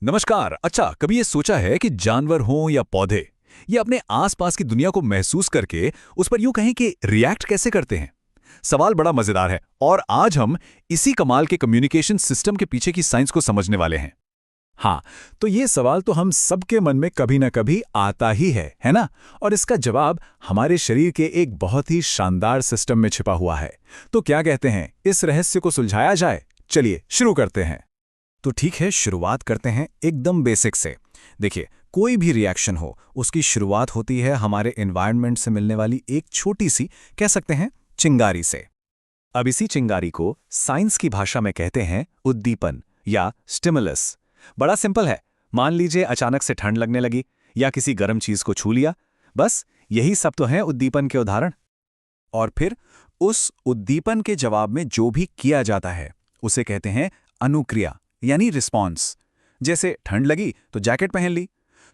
नमस्कार। अच्छा, कभी ये सोचा है कि जानवर हों या पौधे, ये अपने आसपास की दुनिया को महसूस करके उस पर यूं कहें कि रिएक्ट कैसे करते हैं? सवाल बड़ा मजेदार है और आज हम इसी कमाल के कम्युनिकेशन सिस्टम के पीछे की साइंस को समझने वाले हैं। हाँ, तो ये सवाल तो हम सबके मन में कभी ना कभी आता ही है ना? और इसका जवाब हमारे शरीर के एक बहुत ही शानदार सिस्टम में छिपा हुआ है। तो क्या कहते हैं, इस रहस्य को सुलझाया जाए? चलिए शुरू करते हैं। तो ठीक है, शुरुआत करते हैं एकदम बेसिक से। देखिए, कोई भी रिएक्शन हो, उसकी शुरुआत होती है हमारे एनवायरनमेंट से मिलने वाली एक छोटी सी, कह सकते हैं, चिंगारी से। अब इसी चिंगारी को साइंस की भाषा में कहते हैं उद्दीपन या स्टिमुलस। बड़ा सिंपल है। मान लीजिए अचानक से ठंड लगने लगी या किसी गर्म चीज को छू लिया। बस यही सब तो हैं उद्दीपन के उदाहरण। और फिर उस उद्दीपन के जवाब में जो भी किया जाता है उसे कहते हैं अनुक्रिया यानी रिस्पॉन्स। जैसे ठंड लगी तो जैकेट पहन ली।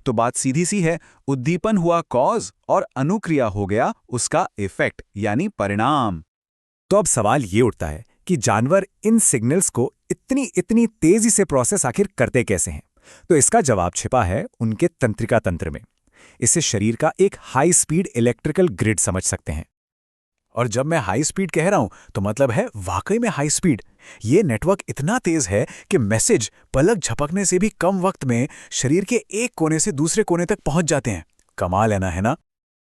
तो बात सीधी सी है, उद्दीपन हुआ कॉज और अनुक्रिया हो गया उसका इफेक्ट यानी परिणाम। तो अब सवाल ये उठता है कि जानवर इन सिग्नल्स को इतनी इतनी तेजी से प्रोसेस आखिर करते कैसे हैं? तो इसका जवाब छिपा है उनके तंत्रिका तंत्र में। इसे शरीर का एक हाई स्पीड इलेक्ट्रिकल ग्रिड समझ सकते हैं। और जब मैं हाई स्पीड कह रहा हूं तो मतलब है वाकई में हाई स्पीड। ये नेटवर्क इतना तेज है कि मैसेज पलक झपकने से भी कम वक्त में शरीर के एक कोने से दूसरे कोने तक पहुंच जाते हैं। कमाल है ना?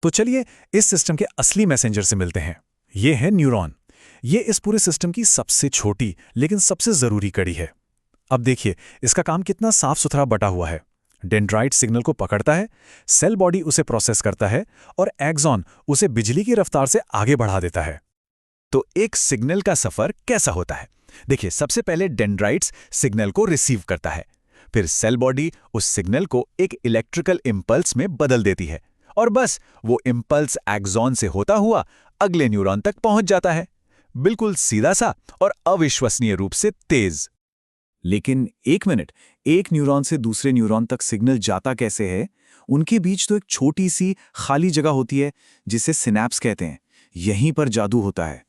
तो चलिए इस सिस्टम के असली मैसेंजर से मिलते हैं। ये है न्यूरॉन। ये इस पूरे सिस्टम की सबसे छोटी लेकिन सबसे जरूरी कड़ी है। अब देखिए इसका काम कितना साफ सुथरा बटा हुआ है। डेंड्राइट सिग्नल को पकड़ता है, सेल बॉडी उसे प्रोसेस करता है और एक्सॉन उसे बिजली की रफ्तार से आगे बढ़ा देता है। तो एक सिग्नल का सफर कैसा होता है? देखिए, सबसे पहले डेंड्राइट्स सिग्नल को रिसीव करता है। फिर सेल बॉडी उस सिग्नल को एक इलेक्ट्रिकल इंपल्स में बदल देती है और बस वो इंपल्स एक्सॉन से होता हुआ अगले न्यूरॉन तक पहुंच जाता है। बिल्कुल सीधा सा और अविश्वसनीय रूप से तेज। लेकिन एक मिनट, एक न्यूरॉन से दूसरे न्यूरॉन तक सिग्नल जाता कैसे है? उनके बीच तो एक छोटी सी खाली जगह होती है जिसे सिनैप्स कहते हैं। यहीं पर जादू होता है।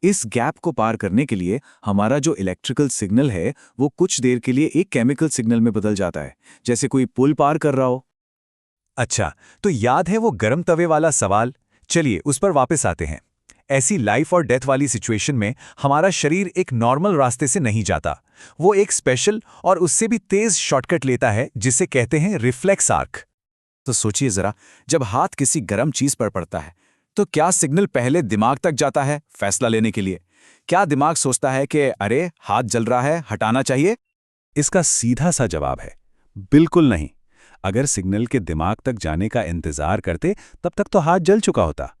इस गैप को पार करने के लिए हमारा जो इलेक्ट्रिकल सिग्नल है वो कुछ देर के लिए एक केमिकल सिग्नल में बदल जाता है, जैसे कोई पुल पार कर रहा हो। अच्छा, तो याद है वो गर्म तवे वाला सवाल? चलिए उस पर वापस आते हैं। ऐसी लाइफ और डेथ वाली सिचुएशन में हमारा शरीर एक नॉर्मल रास्ते से नहीं जाता। वो एक स्पेशल और उससे भी तेज शॉर्टकट लेता है जिसे कहते हैं रिफ्लेक्स आर्क। तो सोचिए जरा, जब हाथ किसी गर्म चीज पर पड़ता है तो क्या सिग्नल पहले दिमाग तक जाता है फैसला लेने के लिए? क्या दिमाग सोचता है कि अरे हाथ जल रहा है, हटाना चाहिए? इसका सीधा सा जवाब है बिल्कुल नहीं। अगर सिग्नल के दिमाग तक जाने का इंतजार करते तब तक तो हाथ जल चुका होता।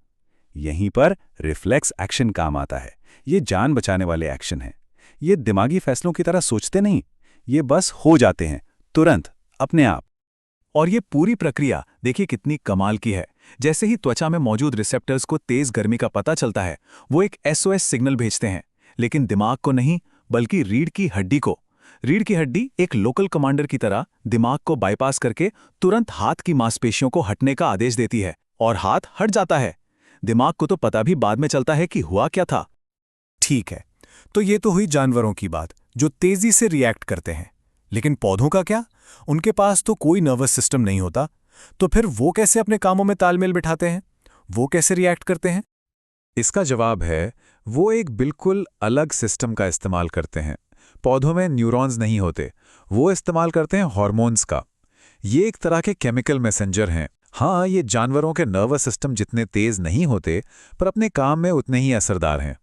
यहीं पर रिफ्लेक्स एक्शन काम आता है। ये जान बचाने वाले एक्शन हैं। ये दिमागी फैसलों की तरह सोचते नहीं, ये बस हो जाते हैं तुरंत, अपने आप। और ये पूरी प्रक्रिया देखिए कितनी कमाल की है। जैसे ही त्वचा में मौजूद रिसेप्टर्स को तेज गर्मी का पता चलता है, वो एक एसओएस सिग्नल भेजते हैं, लेकिन दिमाग को नहीं, बल्कि रीढ़ की हड्डी को। रीढ़ की हड्डी एक लोकल कमांडर की तरह दिमाग को बाईपास करके तुरंत हाथ की मांसपेशियों को हटने का आदेश देती है और हाथ हट जाता है। दिमाग को तो पता भी बाद में चलता है कि हुआ क्या था। ठीक है, तो ये तो हुई जानवरों की बात जो तेजी से रिएक्ट करते हैं। लेकिन पौधों का क्या? उनके पास तो कोई नर्वस सिस्टम नहीं होता। तो फिर वो कैसे अपने कामों में तालमेल बिठाते हैं? वो कैसे रिएक्ट करते हैं? इसका जवाब है, वो एक बिल्कुल अलग सिस्टम का इस्तेमाल करते हैं। पौधों में न्यूरॉन्स नहीं होते, वो इस्तेमाल करते हैं हार्मोन्स का। ये एक तरह के केमिकल मैसेंजर हैं। हाँ, ये जानवरों के नर्वस सिस्टम जितने तेज नहीं होते, पर अपने काम में उतने ही असरदार हैं।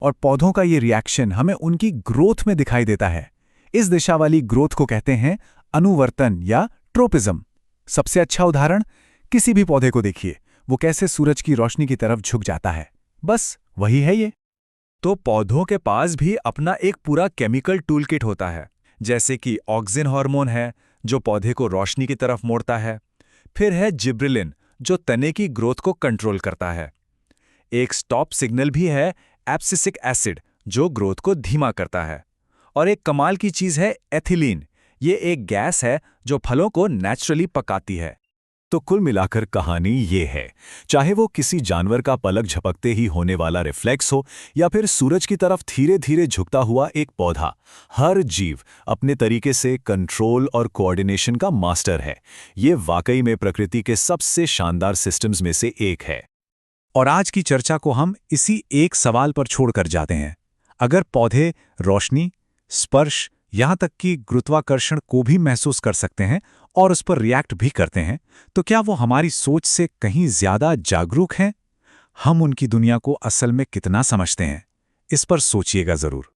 और पौधों का ये रिएक्शन हमें उनकी ग्रोथ में दिखाई देता है। इस दिशा वाली ग्रोथ को कहते हैं अनुवर्तन या ट्रोपिज्म। सबसे अच्छा उदाहरण, किसी भी पौधे को देखिए, वो कैसे सूरज की रोशनी की तरफ झुक जाता है। बस वही है ये। तो पौधों के पास भी अपना एक पूरा केमिकल टूलकिट होता है। जैसे कि ऑक्सिन हार्मोन है जो पौधे को रोशनी की तरफ मोड़ता है। फिर है जिब्रेलिन जो तने की ग्रोथ को कंट्रोल करता है। एक स्टॉप सिग्नल भी है, एब्सिसिक एसिड, जो ग्रोथ को धीमा करता है। और एक कमाल की चीज है एथिलीन। ये एक गैस है जो फलों को नेचुरली पकाती है। तो कुल मिलाकर कहानी ये है, चाहे वो किसी जानवर का पलक झपकते ही होने वाला रिफ्लेक्स हो या फिर सूरज की तरफ धीरे धीरे झुकता हुआ एक पौधा, हर जीव अपने तरीके से कंट्रोल और कोऑर्डिनेशन का मास्टर है। ये वाकई में प्रकृति के सबसे शानदार सिस्टम्स में से एक है। और आज की चर्चा को हम इसी एक सवाल पर छोड़कर जाते हैं। अगर पौधे रोशनी, स्पर्श, यहाँ तक कि गुरुत्वाकर्षण को भी महसूस कर सकते हैं और उस पर रिएक्ट भी करते हैं, तो क्या वो हमारी सोच से कहीं ज्यादा जागरूक हैं? हम उनकी दुनिया को असल में कितना समझते हैं? इस पर सोचिएगा जरूर।